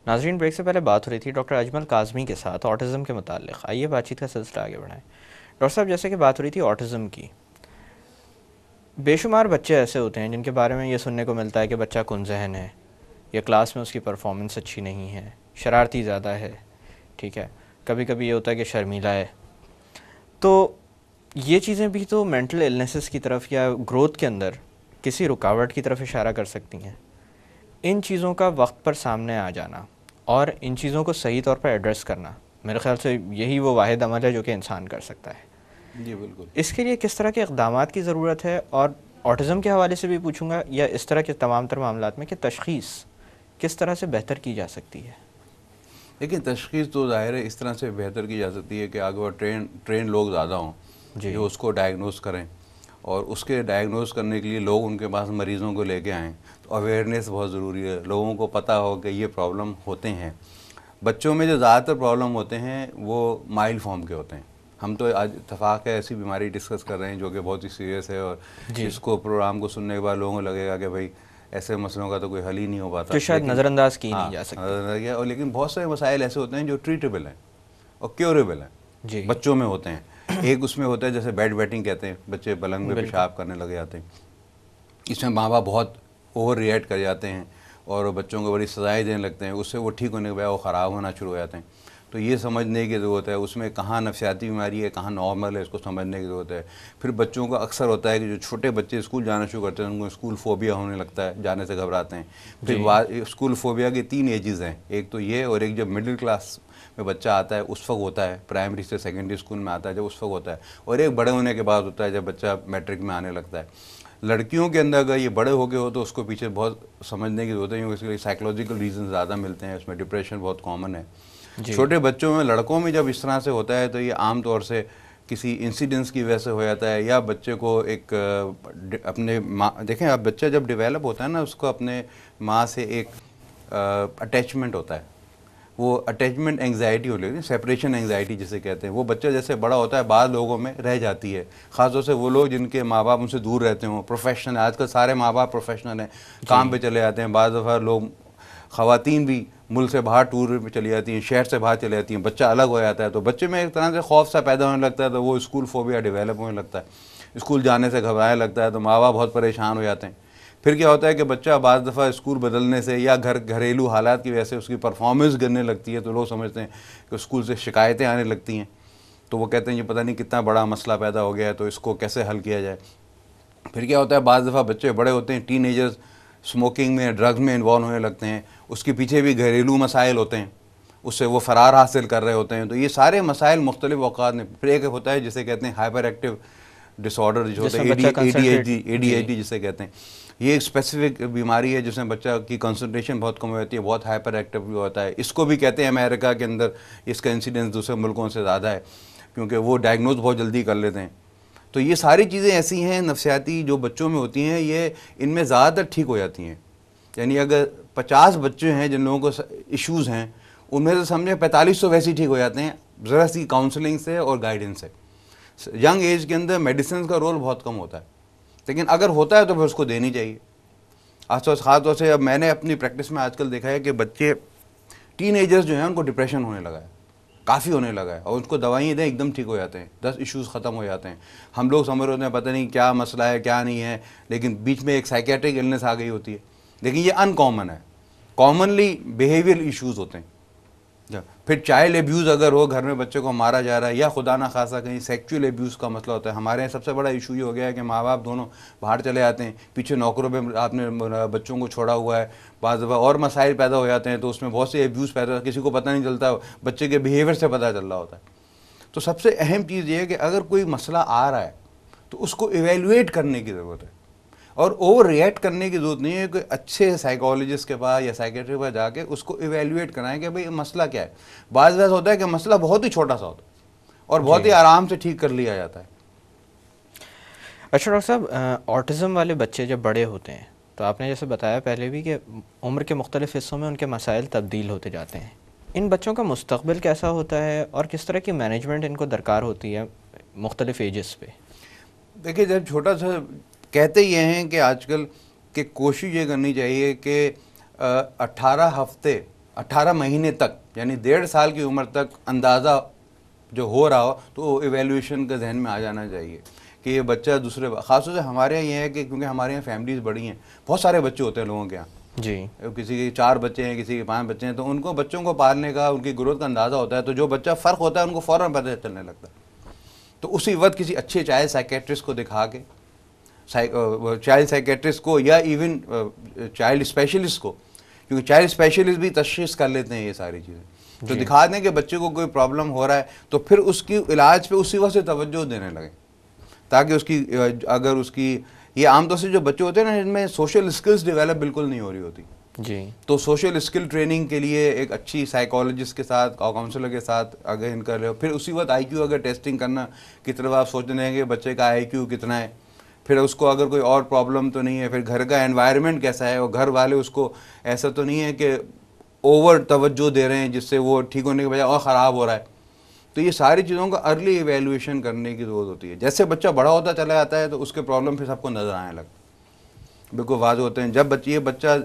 ناظرین، بریک سے پہلے بات ہو رہی تھی ڈاکٹر اجمل کاظمی کے ساتھ آٹزم کے متعلق. آئیے بات چیت کا سلسلہ آگے بڑھائیں. ڈاکٹر صاحب، جیسے کہ بات ہو رہی تھی آٹزم کی، بے شمار بچے ایسے ہوتے ہیں جن کے بارے میں یہ سننے کو ملتا ہے کہ بچہ کن ذہن ہے، یا کلاس میں اس کی پرفارمنس اچھی نہیں ہے، شرارتی زیادہ ہے، ٹھیک ہے، کبھی کبھی یہ ہوتا ہے کہ شرمیلا ہے. تو یہ چیزیں بھی تو مینٹل النیسز کی طرف یا گروتھ کے اندر کسی رکاوٹ کی طرف اشارہ کر سکتی ہیں. ان چیزوں کا وقت پر سامنے آ جانا اور ان چیزوں کو صحیح طور پر ایڈریس کرنا، میرے خیال سے یہی وہ واحد عمل ہے جو کہ انسان کر سکتا ہے. جی بالکل. اس کے لیے کس طرح کے اقدامات کی ضرورت ہے؟ اور آٹزم کے حوالے سے بھی پوچھوں گا، یا اس طرح کے تمام تر معاملات میں کہ تشخیص کس طرح سے بہتر کی جا سکتی ہے؟ لیکن تشخیص تو ظاہر ہے اس طرح سے بہتر کی جا سکتی ہے کہ اگر ٹرین لوگ زیادہ ہوں جو اس کو ڈائگنوز کریں، اور اس کے ڈائگنوز کرنے کے لیے لوگ ان کے پاس مریضوں کو لے کے آئیں. تو اویئرنیس بہت ضروری ہے، لوگوں کو پتہ ہو کہ یہ پرابلم ہوتے ہیں. بچوں میں جو زیادہ تر پرابلم ہوتے ہیں وہ مائلڈ فارم کے ہوتے ہیں. ہم تو آج اتفاق ہے ایسی بیماری ڈسکس کر رہے ہیں جو کہ بہت ہی سیریس ہے، اور اس کو پروگرام کو سننے کے بعد لوگوں کو لگے گا کہ بھائی ایسے مسئلوں کا تو کوئی حل ہی نہیں ہو پاتا، جو شاید نظر انداز کی نہیں جا سکتی. اور لیکن بہت سارے مسائل ایسے ہوتے ہیں جو ٹریٹیبل ہیں اور کیوریبل ہیں، بچوں میں ہوتے ہیں. ایک اس میں ہوتا ہے جیسے بیڈ ویٹنگ کہتے ہیں، بچے پلنگ میں پیشاب کرنے لگ جاتے ہیں. اس میں ماں باپ بہت اوور ری ایکٹ کر جاتے ہیں اور بچوں کو بڑی سزائیں دینے لگتے ہیں، اس سے وہ ٹھیک ہونے کے بعد وہ خراب ہونا شروع ہو جاتے ہیں. تو یہ سمجھنے کی ضرورت ہے اس میں کہاں نفسیاتی بیماری ہے، کہاں نارمل ہے، اس کو سمجھنے کی ضرورت ہے. پھر بچوں کو اکثر ہوتا ہے کہ جو چھوٹے بچے اسکول جانا شروع کرتے ہیں ان کو اسکول فوبیا ہونے لگتا ہے، جانے سے گھبراتے ہیں. پھر اسکول فوبیا کے 3 ایجز ہیں، ایک تو یہ، اور ایک جب مڈل کلاس میں بچہ آتا ہے اس وقت ہوتا ہے، پرائمری سے سیکنڈری اسکول میں آتا ہے جب اس وقت ہوتا ہے، اور ایک بڑے ہونے کے بعد ہوتا ہے جب بچہ میٹرک میں آنے لگتا ہے. لڑکیوں کے اندر اگر یہ بڑے ہو کے ہو تو اس کو پیچھے بہت سمجھنے کی ضرورت ہے، کیونکہ اس کے لیے سائیکلوجیکل ریزن زیادہ ملتے ہیں، اس میں ڈپریشن بہت کامن ہے. چھوٹے بچوں میں، لڑکوں میں جب اس طرح سے ہوتا ہے تو یہ عام طور سے کسی انسیڈنس کی وجہ سے ہو جاتا ہے، یا بچے کو ایک اپنے ماں، دیکھیں آپ بچہ جب ڈیولپ ہوتا ہے نا اس کو اپنے ماں سے ایک اٹیچمنٹ ہوتا ہے، وہ اٹیچمنٹ انگزائٹی ہو لیتی ہے، سیپریشن انگزائٹی جسے کہتے ہیں. وہ بچہ جیسے بڑا ہوتا ہے بعض لوگوں میں رہ جاتی ہے، خاص طور سے وہ لوگ جن کے ماں باپ ان سے دور رہتے ہوں، پروفیشنل. آج کل سارے ماں باپ پروفیشنل ہیں، کام پہ چلے جاتے ہیں. بعض دفعہ لوگ، خواتین بھی ملک سے باہر ٹور میں چلی جاتی ہیں، شہر سے باہر چلی جاتی ہیں، بچہ الگ ہو جاتا ہے تو بچے میں ایک طرح سے خوف سا پیدا ہونے لگتا ہے، تو وہ اسکول فوبیا ڈیولپ ہونے لگتا ہے، اسکول جانے سے گھبرانے لگتا ہے. تو ماں باپ بہت پریشان ہو جاتے ہیں. پھر کیا ہوتا ہے کہ بچہ بعض دفعہ اسکول بدلنے سے یا گھریلو حالات کی وجہ سے اس کی پرفارمنس گرنے لگتی ہے، تو لوگ سمجھتے ہیں کہ اسکول سے شکایتیں آنے لگتی ہیں. تو وہ کہتے ہیں یہ پتہ نہیں کتنا بڑا مسئلہ پیدا ہو گیا ہے، تو اس کو کیسے حل کیا جائے. پھر کیا ہوتا ہے بعض دفعہ بچے بڑے ہوتے ہیں، ٹین ایجرز اسموکنگ میں، ڈرگز میں انوالو ہونے لگتے ہیں، اس کے پیچھے بھی گھریلو مسائل ہوتے ہیں، اس سے وہ فرار حاصل کر رہے ہوتے ہیں. تو یہ سارے مسائل مختلف اوقات میں. پھر ایک ہوتا ہے جسے کہتے ہیں ہائپر ایکٹیو ڈس آرڈر، جو ہوتا ہے اے ڈی ایچ ڈی جسے کہتے ہیں. یہ ایک اسپیسیفک بیماری ہے جس میں بچہ کی کنسنٹریشن بہت کم ہو جاتی ہے، بہت ہائپر ایکٹیو بھی ہوتا ہے. اس کو بھی کہتے ہیں امریکہ کے اندر اس کا انسیڈنس دوسرے ملکوں سے زیادہ ہے، کیونکہ وہ ڈائگنوز بہت جلدی کر لیتے ہیں. تو یہ ساری چیزیں ایسی ہیں نفسیاتی جو بچوں میں ہوتی ہیں، یہ ان میں زیادہ تر ٹھیک ہو جاتی ہیں. یعنی اگر 50 بچے ہیں جن لوگوں کو ایشوز ہیں، ان میں سے سمجھیں 45 تو ویسے ہی ٹھیک ہو جاتے ہیں ذرا سی کاؤنسلنگ سے اور گائیڈنس سے. ینگ ایج کے اندر میڈیسنز کا رول بہت کم ہوتا ہے، لیکن اگر ہوتا ہے تو پھر اس کو دینی چاہیے. خاص طور سے اب میں نے اپنی پریکٹس میں آج کل دیکھا ہے کہ بچے ٹین ایجرز جو ہیں ان کو ڈپریشن ہونے لگا ہے، کافی ہونے لگا ہے، اور ان کو دوائیں دیں ایک دم ٹھیک ہو جاتے ہیں، 10 ایشوز ختم ہو جاتے ہیں. ہم لوگ سمجھ رہے ہوتے ہیں پتہ نہیں کیا مسئلہ ہے کیا نہیں ہے، لیکن بیچ میں ایک سائیکیٹرک النس آ گئی ہوتی ہے. لیکن یہ ان کامن ہے، کامنلی بیہیویئر ایشوز ہوتے ہیں. پھر چائلڈ ایبیوز اگر ہو، گھر میں بچے کو مارا جا رہا ہے، یا خدا نخواستہ کہیں سیکچول ایبیوز کا مسئلہ ہوتا ہے. ہمارے یہاں سب سے بڑا ایشو یہ ہو گیا ہے کہ ماں باپ دونوں باہر چلے جاتے ہیں، پیچھے نوکروں پہ آپ نے بچوں کو چھوڑا ہوا ہے. بعض دفعہ اور مسائل پیدا ہو جاتے ہیں تو اس میں بہت سے ایبیوز پیدا، کسی کو پتہ نہیں چلتا، بچے کے بیہیویئر سے پتہ چل رہا ہوتا ہے. تو سب سے اہم چیز یہ ہے کہ اگر کوئی مسئلہ آ رہا ہے تو اس کو ایویلویٹ کرنے کی ضرورت ہے، اور اوور ریئیکٹ کرنے کی ضرورت نہیں ہے. کوئی اچھے سائیکالوجسٹ کے پاس یا سائیکیٹرسٹ کے پاس جا کے اس کو ایویلویٹ کرائیں کہ بھئی مسئلہ کیا ہے. بعض وقت ہوتا ہے کہ مسئلہ بہت ہی چھوٹا سا ہوتا ہے اور بہت ہی آرام سے ٹھیک کر لیا جاتا ہے. اچھا ڈاکٹر صاحب، آٹزم والے بچے جب بڑے ہوتے ہیں تو آپ نے جیسے بتایا پہلے بھی کہ عمر کے مختلف حصوں میں ان کے مسائل تبدیل ہوتے جاتے ہیں. ان بچوں کا مستقبل کیسا ہوتا ہے اور کس طرح کی مینجمنٹ ان کو درکار ہوتی ہے؟ مختلف ایجز پہ؟ دیکھیے جب چھوٹا سا کہتے یہ ہیں کہ آج کل کہ کوشش یہ کرنی چاہیے کہ 18 مہینے تک یعنی 1.5 سال کی عمر تک اندازہ جو ہو رہا ہو تو ایویلویشن کا ذہن میں آ جانا چاہیے کہ یہ بچہ دوسرے خاص طور سے ہمارے یہاں یہ ہے کہ کیونکہ ہمارے یہاں فیملیز بڑی ہیں، بہت سارے بچے ہوتے ہیں لوگوں کے یہاں، جی کسی کے 4 بچے ہیں، کسی کے 5 بچے ہیں، تو ان کو بچوں کو پالنے کا ان کی گروتھ کا اندازہ ہوتا ہے، تو جو بچہ فرق ہوتا ہے ان کو فوراً پتہ چلنے لگتا ہے. تو اسی وقت کسی اچھے چائلڈ سائیکیٹرسٹ کو دکھا کے، چائلڈ سائیکیٹرسٹ کو یا ایون چائلڈ اسپیشلسٹ کو، کیونکہ چائلڈ اسپیشلسٹ بھی تشخیص کر لیتے ہیں یہ ساری چیزیں، تو دکھا دیں کہ بچے کو کوئی پرابلم ہو رہا ہے تو پھر اس کی علاج پہ اسی وقت سے توجہ دینے لگیں، تاکہ اس کی اگر اس کی یہ عام طور سے جو بچے ہوتے ہیں نا، ان میں سوشل اسکلز ڈیولپ بالکل نہیں ہو رہی ہوتی، جی تو سوشل اسکل ٹریننگ کے لیے ایک اچھی سائیکالوجسٹ کے ساتھ اور کاؤنسلر کے ساتھ اگر ان کا لے، پھر اسی وقت آئی کیو اگر ٹیسٹنگ کرنا کی طرف آپ سوچنے ہیں کہ بچے کا آئی کیو کتنا ہے، پھر اس کو اگر کوئی اور پرابلم تو نہیں ہے، پھر گھر کا انوائرمنٹ کیسا ہے، اور گھر والے اس کو ایسا تو نہیں ہے کہ اوور توجہ دے رہے ہیں جس سے وہ ٹھیک ہونے کے بجائے اور خراب ہو رہا ہے. تو یہ ساری چیزوں کا ارلی ایویلویشن کرنے کی ضرورت ہوتی ہے. جیسے بچہ بڑا ہوتا چلا جاتا ہے تو اس کے پرابلم پھر سب کو نظر آنے لگتا ہے، بالکل واضح ہوتے ہیں. جب یہ بچہ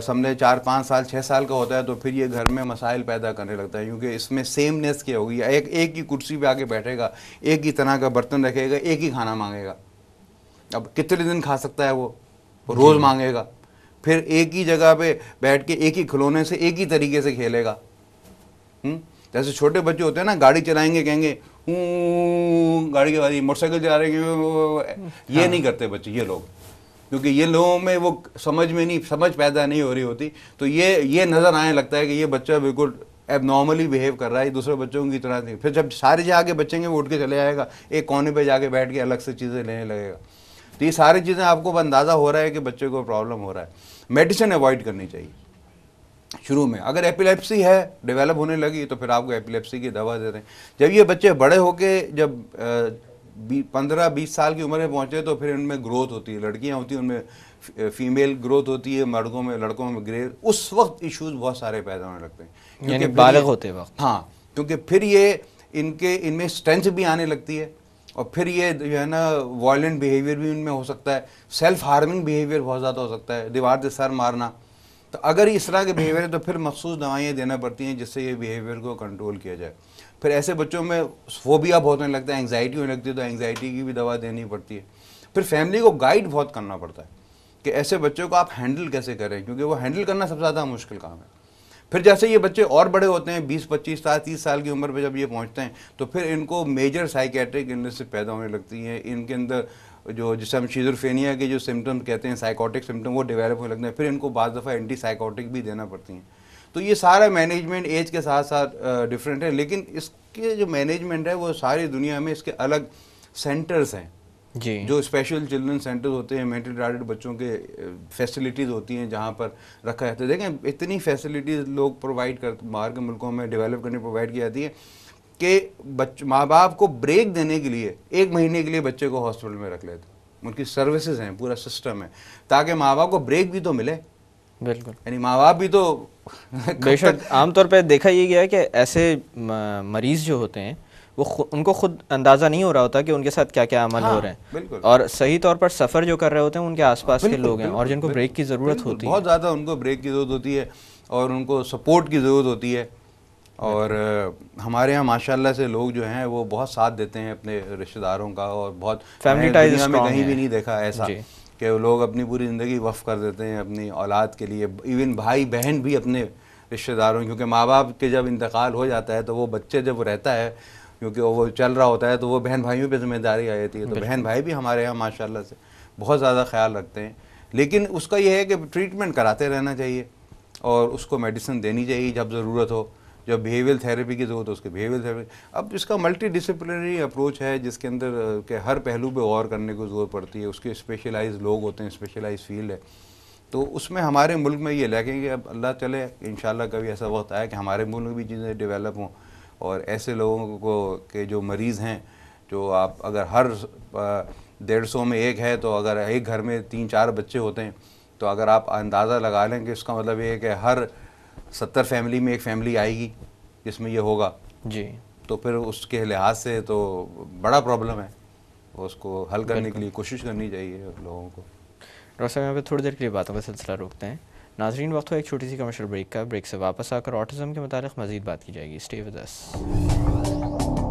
سمجھے 4-5 سال 6 سال کا ہوتا ہے تو پھر یہ گھر میں مسائل پیدا کرنے لگتا ہے، کیونکہ اس میں سیمنیس کیا ہوگی، ایک ہی کرسی پہ آ کے بیٹھے گا، ایک ہی طرح کا برتن رکھے گا، ایک ہی کھانا مانگے گا. اب کتنے دن کھا سکتا ہے وہ روز مانگے گا. پھر ایک ہی جگہ پہ بیٹھ کے ایک ہی کھلونے سے ایک ہی طریقے سے کھیلے گا. جیسے چھوٹے بچے ہوتے ہیں نا، گاڑی چلائیں گے کہیں گے گاڑی کے بعد موٹر سائیکل چلا رہے ہیں، یہ نہیں کرتے بچے یہ لوگ، کیونکہ یہ لوگوں میں وہ سمجھ پیدا نہیں ہو رہی ہوتی. تو یہ نظر آنے لگتا ہے کہ یہ بچہ بالکل ایب نارملی بیہیو کر رہا ہے دوسرے بچوں کی طرح نہیں. پھر جب سارے جا کے بچیں گے وہ اٹھ کے چلے جائے گا، ایک کونے پہ جا کے بیٹھ کے الگ سے چیزیں لینے لگے گا. تو یہ ساری چیزیں آپ کو اندازہ ہو رہا ہے کہ بچے کو پرابلم ہو رہا ہے. میڈیسن اوائڈ کرنی چاہیے شروع میں. اگر ایپیلیپسی ہے ڈیولپ ہونے لگی تو پھر آپ کو ایپیلیپسی کی دوا دے دیں. جب یہ بچے بڑے ہو کے جب 15-20 سال کی عمر میں پہنچے تو پھر ان میں گروتھ ہوتی ہے، لڑکیاں ہوتی ہیں ان میں فیمیل گروتھ ہوتی ہے، لڑکوں میں گریز، اس وقت ایشوز بہت سارے پیدا ہونے لگتے ہیں، یعنی بالغ ہوتے وقت. ہاں، کیونکہ پھر یہ ان میں اسٹرینتھ بھی آنے لگتی ہے، اور پھر یہ جو ہے نا وائلنٹ بیہیویئر بھی ان میں ہو سکتا ہے، سیلف ہارمنگ بیہیویئر بہت زیادہ ہو سکتا ہے، دیوار سے سر مارنا. تو اگر اس طرح کے بیہیویئر ہے تو پھر مخصوص دوائیں دینا پڑتی ہیں جس سے یہ بیہیویئر کو کنٹرول کیا جائے. پھر ایسے بچوں میں فوبیا بہت ہونے لگتا ہے، انگزائٹی ہونے لگتی ہے، تو انگزائٹی کی بھی دوا دینی پڑتی ہے. پھر فیملی کو گائیڈ بہت کرنا پڑتا ہے کہ ایسے بچوں کو آپ ہینڈل کیسے کریں، کیونکہ وہ ہینڈل کرنا سب سے زیادہ مشکل کام ہے. پھر جیسے یہ بچے اور بڑے ہوتے ہیں 20-25-30 سال کی عمر پہ جب یہ پہنچتے ہیں تو پھر ان کو میجر سائیکیٹرک النس سے پیدا ہونے لگتی ہیں. ان کے اندر جو جسے ہم شیزوفرینیا کے جو سمٹم کہتے ہیں، سائیکوٹک سمٹم، وہ ڈیولپ ہونے لگتے ہیں. پھر ان کو بعض دفعہ اینٹی سائیکوٹک بھی دینا پڑتی ہیں. تو یہ سارا مینجمنٹ ایج کے ساتھ ساتھ ڈفرینٹ ہے، لیکن اس کے جو مینجمنٹ ہے وہ ساری دنیا میں اس کے الگ سینٹرز ہیں جی، جو اسپیشل چلڈرن سینٹر ہوتے ہیں، مینٹل ریٹارڈڈ بچوں کے فیسلٹیز ہوتی ہیں جہاں پر رکھا جاتا ہے. دیکھیں اتنی فیسلٹیز لوگ پرووائڈ باہر کے ملکوں میں ڈیولپ کرنے پرووائڈ کی جاتی ہے کہ ماں باپ کو بریک دینے کے لیے 1 مہینے کے لیے بچے کو ہاسپٹل میں رکھ لیتے ہیں. ان کی سروسز ہیں، پورا سسٹم ہے تاکہ ماں باپ کو بریک بھی تو ملے. بالکل، یعنی ماں باپ بھی تو بے شک عام طور پہ دیکھا یہ گیا ہے کہ ایسے مریض جو ہوتے ہیں وہ ان کو خود اندازہ نہیں ہو رہا ہوتا کہ ان کے ساتھ کیا کیا عمل ہو رہے ہیں، اور صحیح طور پر سفر جو کر رہے ہوتے ہیں ان کے آس پاس کے لوگ ہیں اور جن کو بریک کی ضرورت ہوتی ہے. بہت زیادہ ان کو بریک کی ضرورت ہوتی ہے اور ان کو سپورٹ کی ضرورت ہوتی ہے. اور ہمارے یہاں ماشاءاللہ سے لوگ جو ہیں وہ بہت ساتھ دیتے ہیں اپنے رشتہ داروں کا، اور بہت دنیا میں کہیں بھی نہیں دیکھا ایسا کہ لوگ اپنی پوری زندگی وقف کر دیتے ہیں اپنی اولاد کے لیے. ایون بھائی بہن بھی اپنے رشتہ داروں، کیونکہ ماں باپ کے جب انتقال ہو جاتا ہے تو وہ بچے جب رہتا ہے کیونکہ وہ چل رہا ہوتا ہے تو وہ بہن بھائیوں پہ ذمہ داری آ جاتی ہے. تو بہن بھائی بھی ہمارے یہاں ماشاءاللہ سے بہت زیادہ خیال رکھتے ہیں. لیکن اس کا یہ ہے کہ ٹریٹمنٹ کراتے رہنا چاہیے اور اس کو میڈیسن دینی چاہیے جب ضرورت ہو. جب بیہیویئر تھیراپی کی ضرورت ہو اس کے بیہیویئر تھیراپی. اب اس کا ملٹی ڈسپلنری اپروچ ہے جس کے اندر کہ ہر پہلو پہ غور کرنے کو ضرورت پڑتی ہے. اس کے اسپیشلائز لوگ ہوتے ہیں، اسپیشلائز فیلڈ ہے. تو اس میں ہمارے ملک میں یہ لگیں کہ اب اللہ چلے انشاءاللہ کبھی ایسا وقت آئے کہ ہمارے ملک میں بھی چیزیں ڈیولپ ہوں، اور ایسے لوگوں کو کہ جو مریض ہیں، جو آپ اگر ہر 150 میں ایک ہے تو اگر ایک گھر میں 3-4 بچے ہوتے ہیں تو اگر آپ اندازہ لگا لیں کہ اس کا مطلب یہ ہے کہ ہر 70 فیملی میں ایک فیملی آئے گی جس میں یہ ہوگا. جی، تو پھر اس کے لحاظ سے تو بڑا پرابلم ہے، اس کو حل کرنے کے لیے کوشش کرنی چاہیے لوگوں کو. ڈاکٹر صاحب یہاں پہ تھوڑی دیر کے لیے باتوں کا سلسلہ روکتے ہیں. ناظرین وقت ہو ایک چھوٹی سی کمرشل بریک کا. بریک سے واپس آ کر آٹزم کے متعلق مزید بات کی جائے گی. Stay with us.